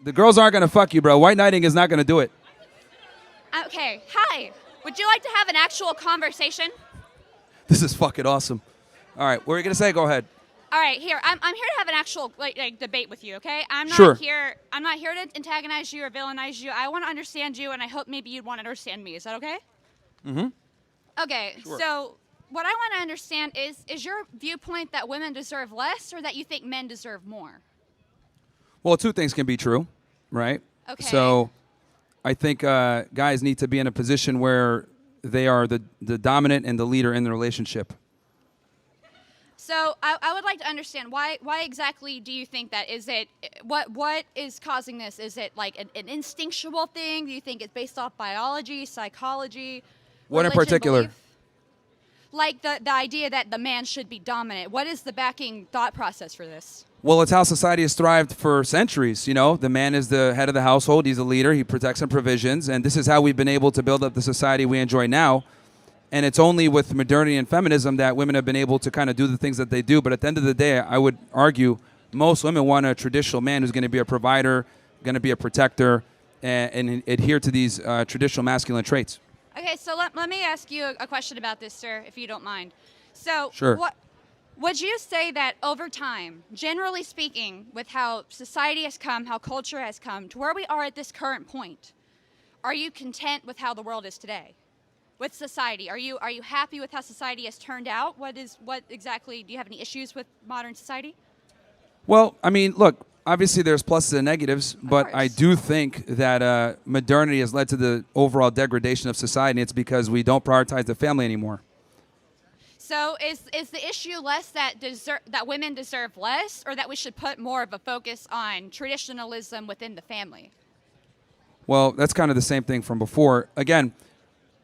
The girls aren't going to fuck you, bro. White knighting is not going to do it. Okay, hi. Would you like to have an actual conversation? This is fucking awesome. All right, what are you going to say? Go ahead. All right, here. I'm here to have an actual like debate with you, okay? I'm not Sure. here to antagonize you or villainize you. I want to understand you, and I hope maybe you'd want to understand me. Is that okay? Mm-hmm. Okay, Sure. so what I want to understand is your viewpoint that women deserve less or that you think men deserve more? Well, two things can be true, right? Okay. So I think guys need to be in a position where they are the dominant and the leader in the relationship. So I would like to understand why exactly do you think that? Is it what is causing this? Is it like an instinctual thing? Do you think it's based off biology, psychology? What in religion, particular? belief? Like the idea that the man should be dominant. What is the backing thought process for this? Well, it's how society has thrived for centuries. You know, the man is the head of the household. He's the leader. He protects and provisions. And this is how we've been able to build up the society we enjoy now. And it's only with modernity and feminism that women have been able to kind of do the things that they do. But at the end of the day, I would argue most women want a traditional man who's going to be a provider, going to be a protector, and adhere to these traditional masculine traits. Okay, so let me ask you a question about this, sir, if you don't mind. So, Sure. what would you say that over time, generally speaking, with how society has come, how culture has come, to where we are at this current point, are you content with how the world is today? With society, are you happy with how society has turned out? What exactly, do you have any issues with modern society? Well, I mean, look, obviously there's pluses and negatives, but I course. do think that modernity has led to the overall degradation of society. It's because we don't prioritize the family anymore. So is the issue less that women deserve less, or that we should put more of a focus on traditionalism within the family? Well, that's kind of the same thing from before. Again,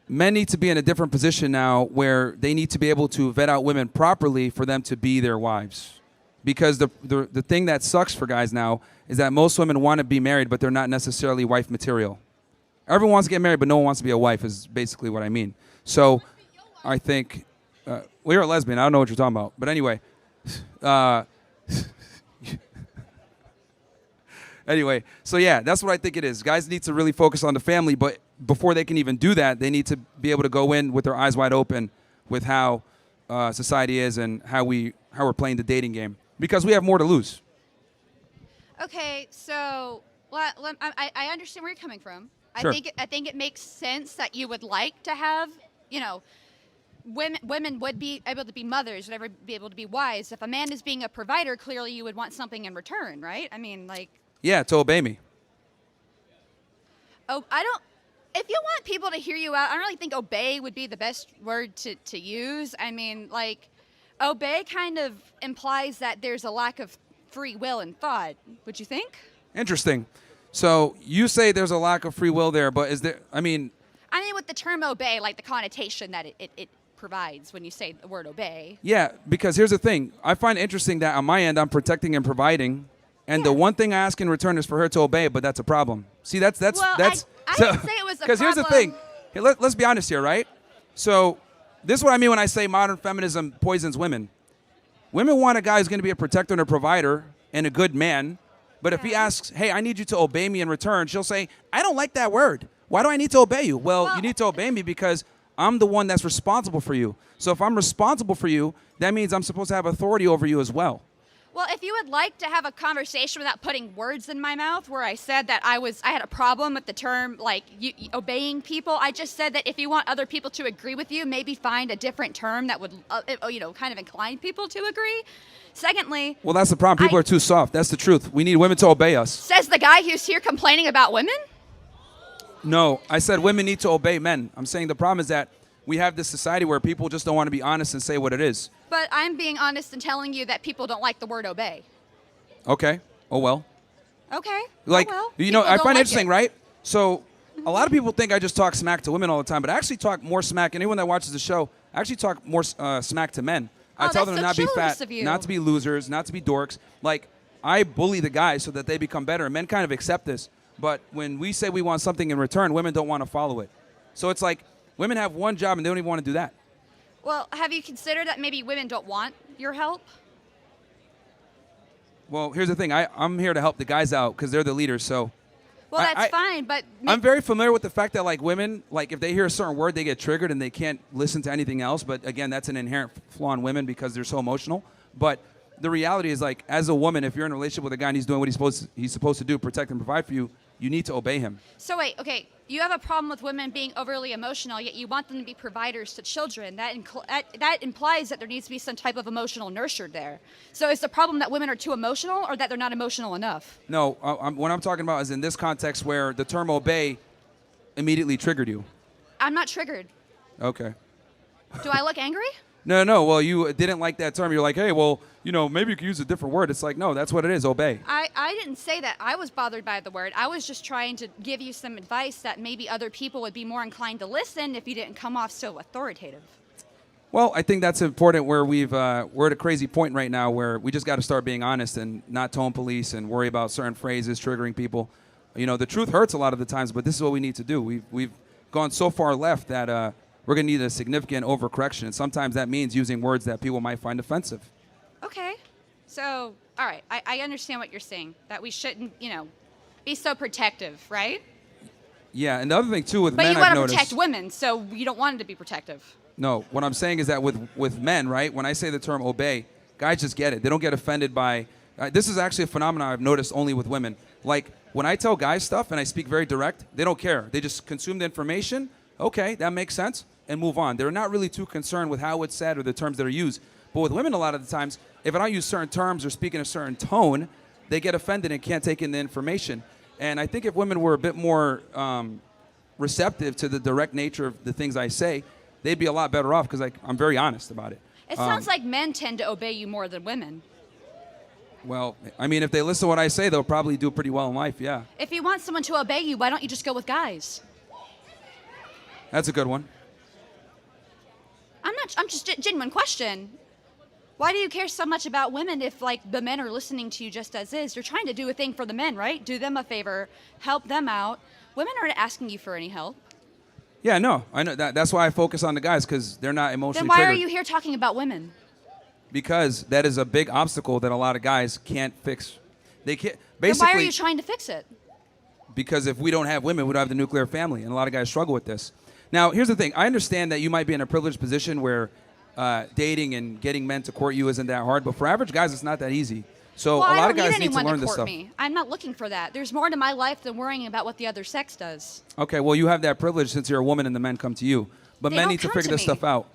men need to be in a different position now where they need to be able to vet out women properly for them to be their wives. Because the thing that sucks for guys now is that most women want to be married, but they're not necessarily wife material. Everyone wants to get married, but no one wants to be a wife is basically what I mean. So I think, well, you're a lesbian. I don't know what you're talking about. But anyway, anyway, so yeah, that's what I think it is. Guys need to really focus on the family, but before they can even do that, they need to be able to go in with their eyes wide open with how society is and how we're playing the dating game, because we have more to lose. Okay, so I understand where you're coming from. Sure. I think it makes sense that you would like to have, women would be able to be mothers, would ever be able to be wives. If a man is being a provider, clearly you would want something in return, right? I mean, like. Yeah, to obey me. Oh, I don't. If you want people to hear you out, I don't really think obey would be the best word to use. I mean, like, obey kind of implies that there's a lack of free will and thought. Would you think? Interesting. So you say there's a lack of free will there, but is there, I mean, with the term obey, like the connotation that it provides when you say the word obey. yeah, because here's the thing. I find it interesting that on my end, I'm protecting and providing, and the one thing I ask in return is for her to obey, but that's a problem. See, that's Well, I didn't say it was a because here's the problem. thing. Here, let's be honest here, right? So this is what I mean when I say modern feminism poisons women. Women want a guy who's going to be a protector and a provider and a good man, but if he asks, hey, I need you to obey me in return, she'll say, I don't like that word. Why do I need to obey you? Well, you need to obey me because I'm the one that's responsible for you. So if I'm responsible for you, that means I'm supposed to have authority over you as well. Well, if you would like to have a conversation without putting words in my mouth where I said that I had a problem with the term, like, obeying people, I just said that if you want other people to agree with you, maybe find a different term that would, kind of incline people to agree. Secondly... Well, that's the problem. People are too soft. That's the truth. We need women to obey us. Says the guy who's here complaining about women? No, I said women need to obey men. I'm saying the problem is that we have this society where people just don't want to be honest and say what it is. But I'm being honest and telling you that people don't like the word obey. Okay. Oh, well. Okay. Like, oh, well. you know, People I don't find like it interesting, it. right? So a lot of people think I just talk smack to women all the time, but I actually talk more smack. Anyone that watches the show, I actually talk more smack to men. I tell them to not so be chivalrous fat, of you. not to be losers, not to be dorks. Like, I bully the guys so that they become better. Men kind of accept this. But when we say we want something in return, women don't want to follow it. So it's like women have one job and they don't even want to do that. Well, have you considered that maybe women don't want your help? Well, here's the thing. I'm here to help the guys out because they're the leaders. So, Well, that's fine, but I'm very familiar with the fact that like women, like if they hear a certain word, they get triggered and they can't listen to anything else. But again, that's an inherent flaw in women because they're so emotional. But the reality is, like, as a woman, if you're in a relationship with a guy and he's doing what he's supposed to do, protect and provide for you, you need to obey him. So wait, okay, you have a problem with women being overly emotional, yet you want them to be providers to children. That implies that there needs to be some type of emotional nurture there. So is the problem that women are too emotional, or that they're not emotional enough? No, what I'm talking about is in this context where the term obey immediately triggered you. I'm not triggered. Okay. Do I look angry? No. Well, you didn't like that term. You're like, hey, well, maybe you could use a different word. It's like, no, that's what it is. Obey. I didn't say that. I was bothered by the word. I was just trying to give you some advice that maybe other people would be more inclined to listen if you didn't come off so authoritative. Well, I think that's important where we're at a crazy point right now where we just got to start being honest and not tone police and worry about certain phrases triggering people. The truth hurts a lot of the times, but this is what we need to do. We've gone so far left that we're going to need a significant overcorrection. And sometimes that means using words that people might find offensive. Okay. So, all right, I understand what you're saying, that we shouldn't, be so protective, right? Yeah, and the other thing, too, with but men, you want I've to noticed... protect women, so you don't want them to be protective. No, what I'm saying is that with men, right, when I say the term obey, guys just get it. They don't get offended by... this is actually a phenomenon I've noticed only with women. Like, when I tell guys stuff and I speak very direct, they don't care. They just consume the information. Okay, that makes sense, and move on. They're not really too concerned with how it's said or the terms that are used. But with women, a lot of the times, if I don't use certain terms or speak in a certain tone, they get offended and can't take in the information. And I think if women were a bit more receptive to the direct nature of the things I say, they'd be a lot better off because I'm very honest about it. It sounds like men tend to obey you more than women. Well, I mean, if they listen to what I say, they'll probably do pretty well in life, yeah. If you want someone to obey you, why don't you just go with guys? That's a good one. I'm just a genuine question. Why do you care so much about women if, like, the men are listening to you just as is? You're trying to do a thing for the men, right? Do them a favor, help them out. Women aren't asking you for any help. Yeah, no, I know that's why I focus on the guys because they're not emotionally Then why triggered. are you here talking about women? Because that is a big obstacle that a lot of guys can't fix. They can't. Basically, Then why are you trying to fix it? Because if we don't have women, we don't have the nuclear family, and a lot of guys struggle with this. Now, here's the thing. I understand that you might be in a privileged position where dating and getting men to court you isn't that hard, but for average guys, it's not that easy. So Well, a lot of I don't guys need need to anyone learn to this court stuff. me. I'm not looking for that. There's more to my life than worrying about what the other sex does. Okay, well, you have that privilege since you're a woman and the men come to you. But They men don't need to come figure to this me. stuff out.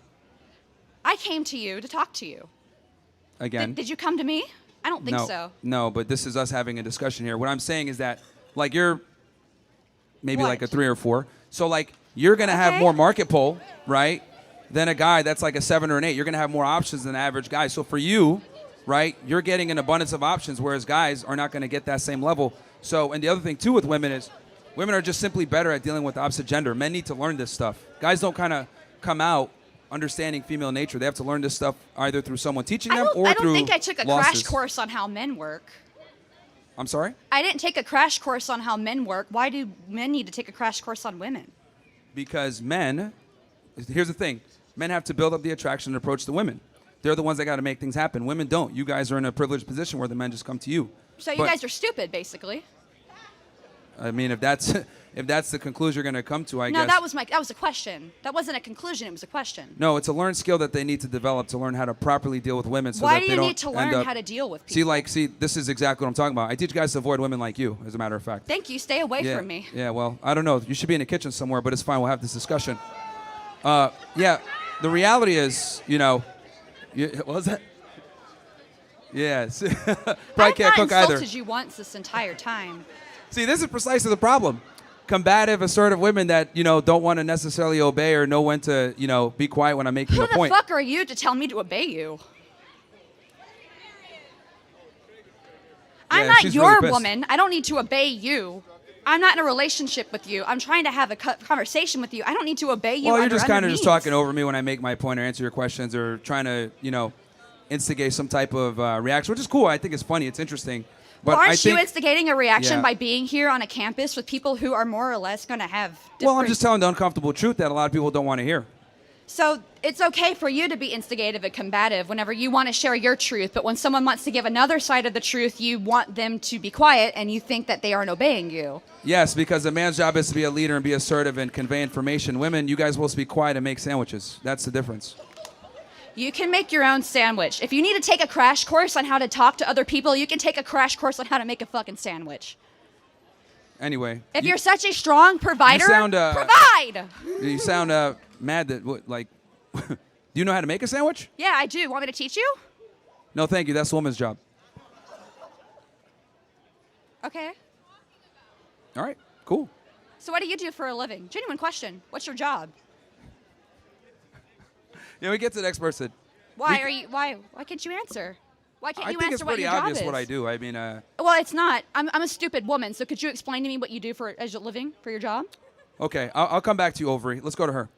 I came to you to talk to you. Again. Did you come to me? I don't think no, so. No, but this is us having a discussion here. What I'm saying is that, like, you're maybe What? like a 3 or 4. So, like, you're going to have Okay. more market pull, right, than a guy that's like a 7 or an 8. You're going to have more options than the average guy. So for you, right, you're getting an abundance of options, whereas guys are not going to get that same level. So, and the other thing, too, with women is women are just simply better at dealing with the opposite gender. Men need to learn this stuff. Guys don't kind of come out understanding female nature. They have to learn this stuff either through someone teaching them or I through don't think I took a losses. crash course on how men work. I'm sorry? I didn't take a crash course on how men work. Why do men need to take a crash course on women? Because men, here's the thing, men have to build up the attraction and approach the women. They're the ones that got to make things happen. Women don't. You guys are in a privileged position where the men just come to you. So you But, guys are stupid, basically. I mean, if that's the conclusion you're going to come to, I No, guess. that was a question. That wasn't a conclusion. It was a question. No, it's a learned skill that they need to develop to learn how to properly deal with women. So Why that do they you don't need to end learn up- how to deal with people? See, this is exactly what I'm talking about. I teach guys to avoid women like you, as a matter of fact. Thank you. Stay away Yeah, from me. yeah. Well, I don't know. You should be in the kitchen somewhere, but it's fine. We'll have this discussion. Yeah. The reality is, what was that? Yeah. Probably I've can't not cook either. insulted you once this entire time. See, this is precisely the problem. Combative, assertive women that, don't want to necessarily obey or know when to, be quiet when I'm making Who a the point. fuck are you to tell me to obey you? I'm Yeah, not she's your really pissed. woman. I don't need to obey you. I'm not in a relationship with you. I'm trying to have a conversation with you. I don't need to obey you. Well, you're under just kind of just means. talking over me when I make my point or answer your questions or trying to, instigate some type of reaction, which is cool. I think it's funny. It's interesting. But Well, I aren't think, you instigating a reaction Yeah. by being here on a campus with people who are more or less going to have different... well, I'm just telling the uncomfortable truth that a lot of people don't want to hear. So it's okay for you to be instigative and combative whenever you want to share your truth, but when someone wants to give another side of the truth, you want them to be quiet and you think that they aren't obeying you. Yes, because a man's job is to be a leader and be assertive and convey information. Women, you guys are supposed to be quiet and make sandwiches. That's the difference. You can make your own sandwich. If you need to take a crash course on how to talk to other people, you can take a crash course on how to make a fucking sandwich. Anyway. If you're such a strong provider, provide! You sound mad that, do you know how to make a sandwich? Yeah, I do. Want me to teach you? No, thank you. That's a woman's job. Okay. All right, cool. So what do you do for a living? Genuine question. What's your job? Yeah, we get to the next person. Why can't you answer? Why can't you answer what your job is? I think it's pretty obvious what I do. I mean, well, it's not. I'm a stupid woman, so could you explain to me what you do as a living for your job? Okay, I'll come back to you, Overy. Let's go to her.